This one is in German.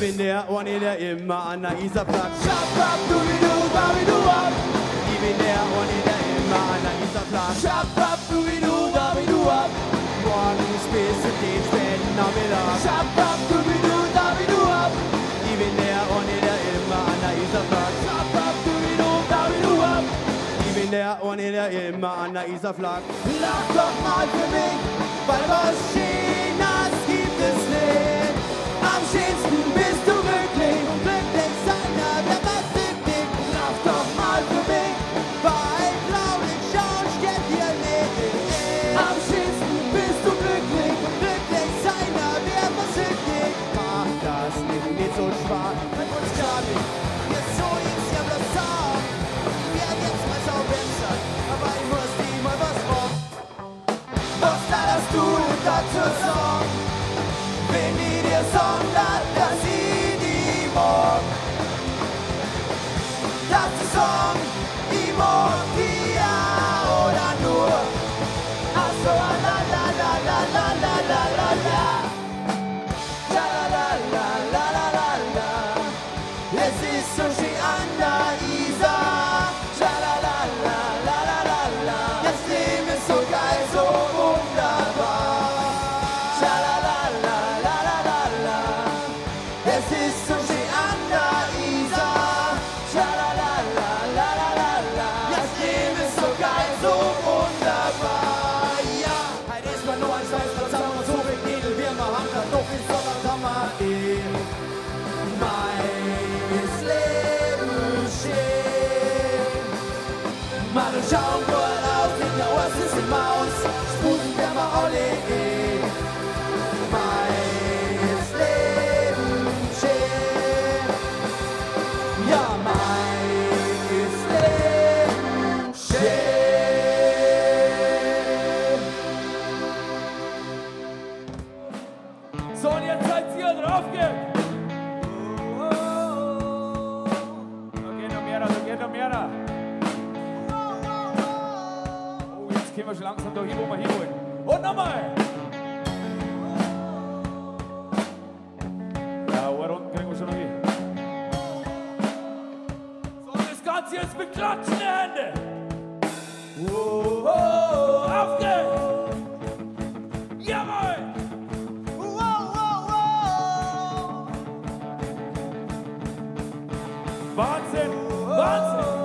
Ich bin der Orni, der immer an der Isar platzt. Shabab-dubidu, babidu-ab. Ich bin der Orni, der immer an der Isar platzt. Shabab-dubidu, babidu-ab. Morgens bis zu den späten Nachmittag. Shabab-dubidu, babidu-ab. Ich bin der Orni, der immer an der Isar platzt. Shabab-dubidu, babidu-ab. Ich bin der Orni, der immer an der Isar flaggt. Lach doch mal für mich, weil was Schönes gibt es nicht. Am schönsten bist du glücklich und glücklich sein, ja, wer was glücklich. Lach doch mal für mich, weil blaulich schauen steht hier nicht. Am schönsten bist du glücklich und glücklich sein, ja, wer was glücklich. Mach das nicht so schwach. Und Gabi, wir so jetzt ja bloß sagen, wir jetzt mal so besser, aber ich muss dir mal was fragen. Was da hast du dazu sagen? Wenn ich dir sagen, dass ich die mag. Das zu sagen, ich mag die ja oder nur. Ach so, la la la la la la la la la. La la la la la la la. Es ist so schön an der Isar. La la la la la la la la. Das Leben ist so geil, so wunderbar. La la la la la la la la. Es ist so schön an der Isar. La la la la la la la la. Das Leben ist so geil, so wunderbar. Ja, Heute ist man nur ein Scheißplatz, haben wir so viel Knädel, wir machen das doch wie Sommer, Sommer, meines Leben schön. Mal und schauen nur auf, in der Ohr ist die Maus, sputen wir mal alle meines Leben schön. Ja, meines Leben schön. So, und jetzt seid ihr drauf, geht! Da geht noch mehr. Oh, jetzt können wir schon langsam da hin, wo wir hinwollen. Und nochmal! Ja, eine Runde kriegen wir schon noch hin. So, und das Ganze jetzt mit klatschenden Händen. Auf geht's! Jawohl! Wahnsinn! Wahnsinn!